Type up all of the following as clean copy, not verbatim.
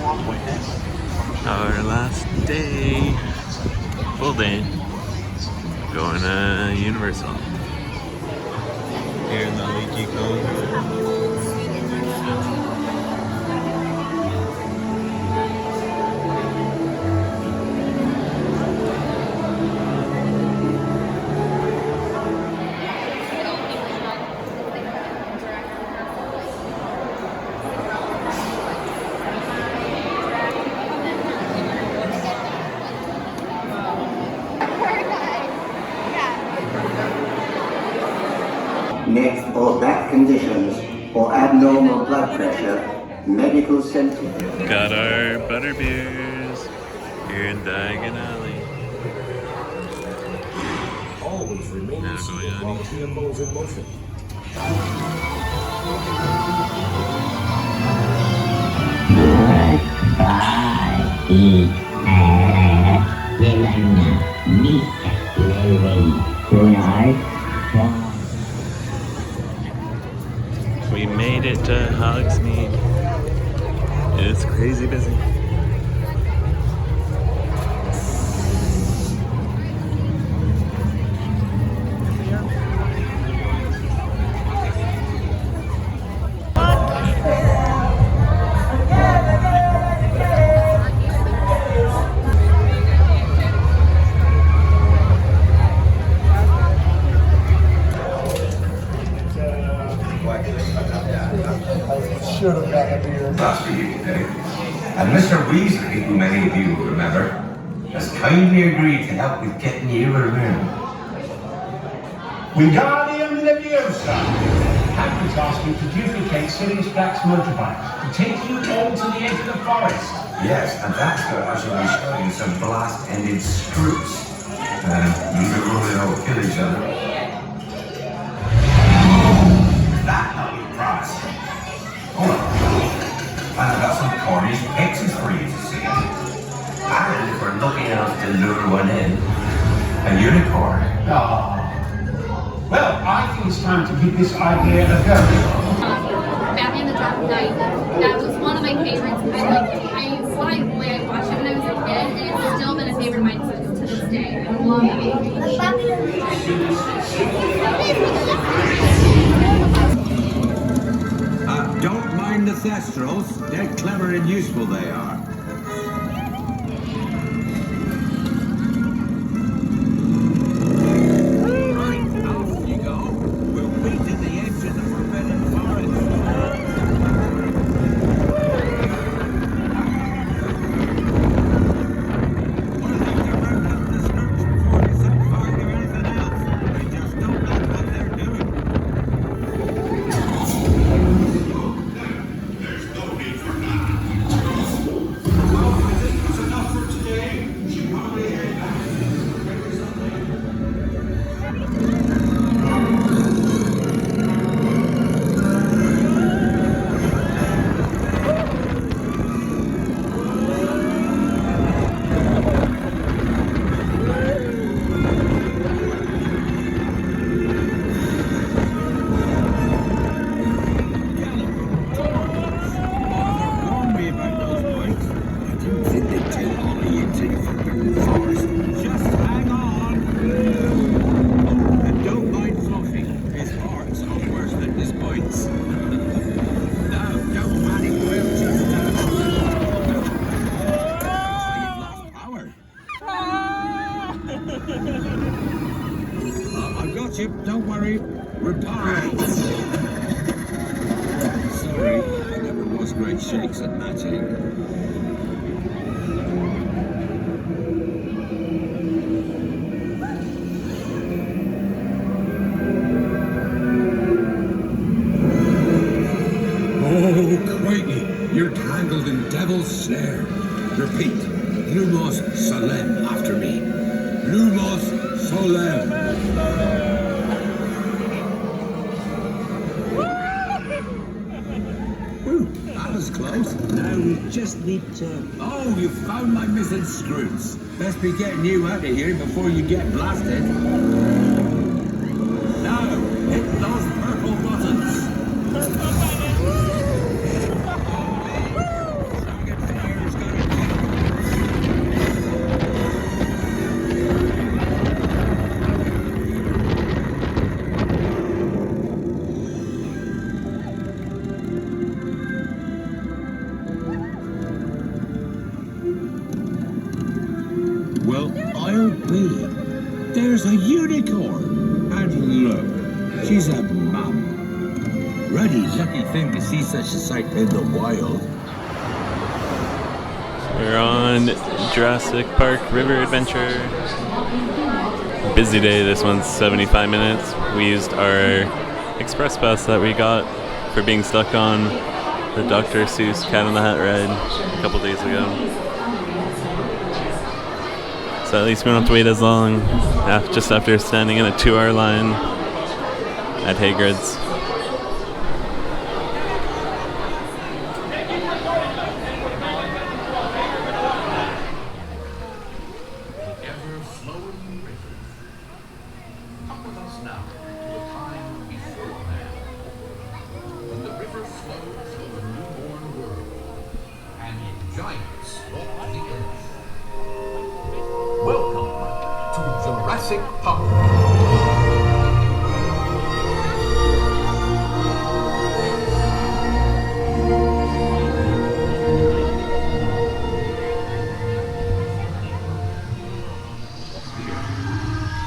Our last day, full day, going to Universal. Here in the leaky cone. Next, for back conditions or abnormal blood pressure, medical center. Got our butterbeers here in Diagon Alley. Always remain quality and modes in motion. We made it to Hogsmeade. It's crazy busy. Should have gotten a beer. That's for you today. And Mr. Weasley, who many of you will remember, has kindly agreed to help with getting you a room. Wingardium Leviosa! Hagrid's asked you to duplicate Sirius Black's motorbike to take you all to the edge of the forest. Yes, and that's where I shall be showing some blast-ended screws. You can really all kill each other. That little prize. Hold on. And I've got some Cornish pixies for you to see. And if we're lucky enough to lure one in, a unicorn. Ah. Well, I think it's time to give this idea a go. Batman the Dark Knight. That was one of my favorites. I watched it when I was a kid, and it's still been a favorite of mine to this day. I love that movie. Don't mind the Thestrals. They're clever and useful, they are. Don't worry, we're pirates. Sorry, I never was great shakes at matching. Oh, crikey, you're tangled in devil's snare. Repeat, Lumos Solem after me. Lumos Solem. Close. Now we just need to... Oh, you found my missing screws. Best be getting you out of here before you get blasted. Now, hit those purple buttons. I'll be. There's a unicorn. And look, she's a mum. Ruddy lucky thing to see such a sight in the wild. We're on Jurassic Park River Adventure. Busy day, this one's 75 minutes. We used our express pass that we got for being stuck on the Dr. Seuss Cat in the Hat ride a couple days ago. So at least we don't have to wait as long just after standing in a 2-hour line at Hagrids. Welcome to Jurassic Park.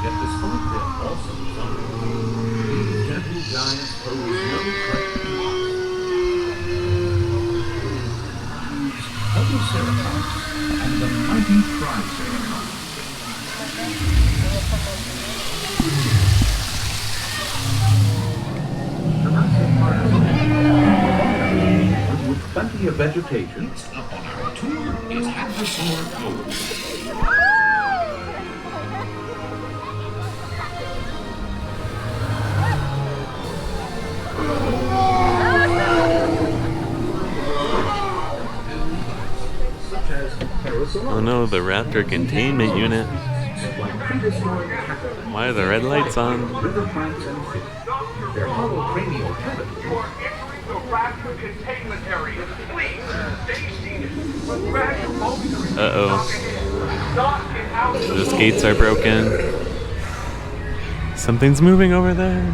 Yet despite their awesome size, these gentle giants pose no threat to us. Velocicoaster and the mighty Triceratops. Jurassic Park with plenty of vegetation. Next up on our tour is Hagrids Gold. Oh no, the Raptor containment unit. Why are the red lights on? Their hollow cranial cavities. Uh-oh. Those gates are broken. Something's moving over there.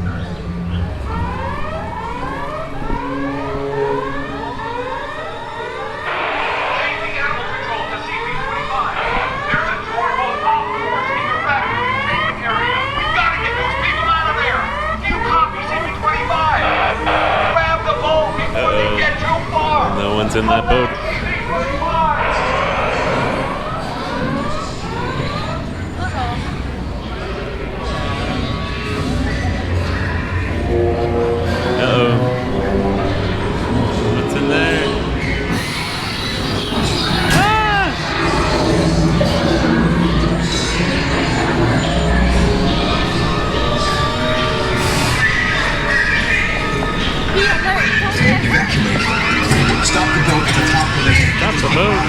No one's in that boat. Uh-oh. What's in there? Ah! Stop the boat at the top of the hill. Stop the boat.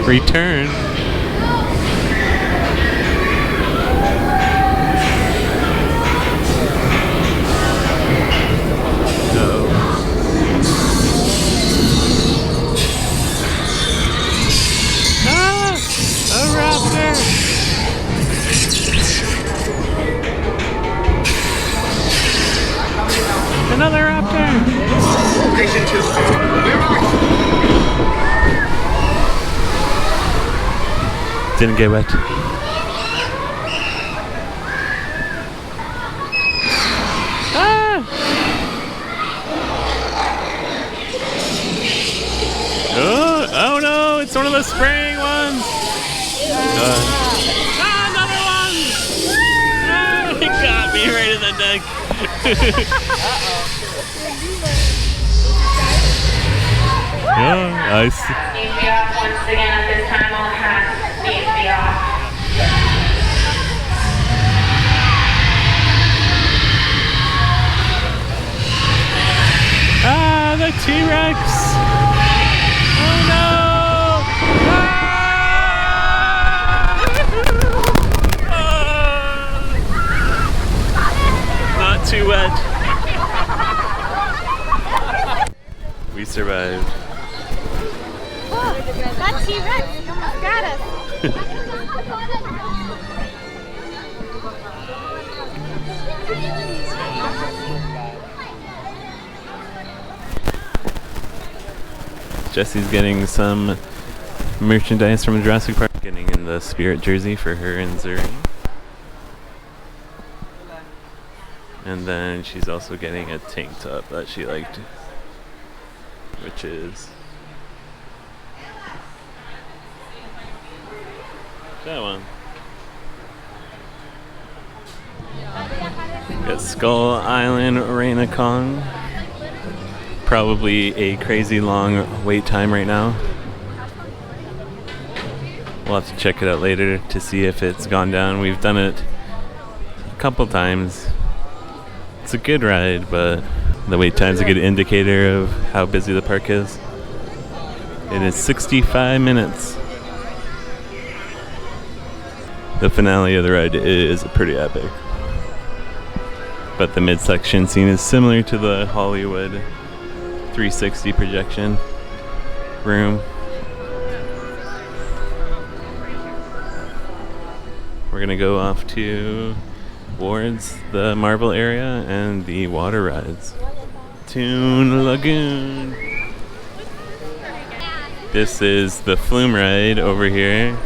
Return. Ah! A raptor! Another raptor! Patient 2, where are you? Didn't get wet. Ah! Oh no, it's one of the spraying ones! Another one! Ah, it got me right in the neck. Yeah, I see. Needs to be off once again at this time. All hats need to be off. Ah, the T-Rex! Oh no! Ah! Not too wet. We survived. That T-Rex almost got us. Jesse's getting some merchandise from Jurassic Park, getting in the Spirit jersey for her and Zuri. And then she's also getting a tank top that she liked, which is that one. Got Skull Island Reina Kong. Probably a crazy long wait time right now. We'll have to check it out later to see if it's gone down. We've done it a couple times. It's a good ride, but the wait time's a good indicator of how busy the park is. It is 65 minutes. The finale of the ride is pretty epic. But the midsection scene is similar to the Hollywood 360 projection room. We're gonna go off towards the Marvel area and the water rides. Toon Lagoon. This is the flume ride over here.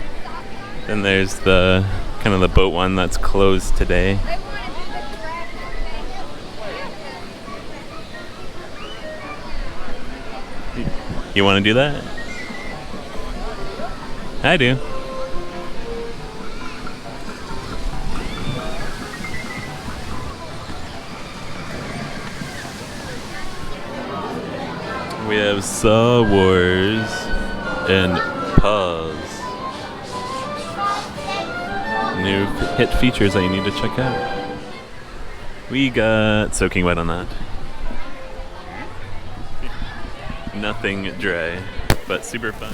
Then there's the kind of the boat one that's closed today. You want to do that? I do. We have Saw Wars and Pause. New hit features that you need to check out. We got Soaking Wet on that. Nothing dry, but super fun.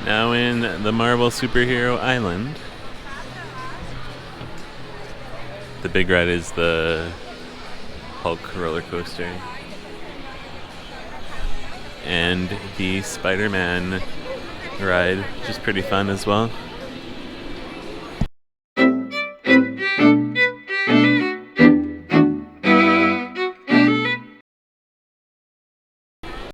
Now in the Marvel Superhero Island. The big ride is the Hulk roller coaster. And the Spider-Man ride, which is pretty fun as well.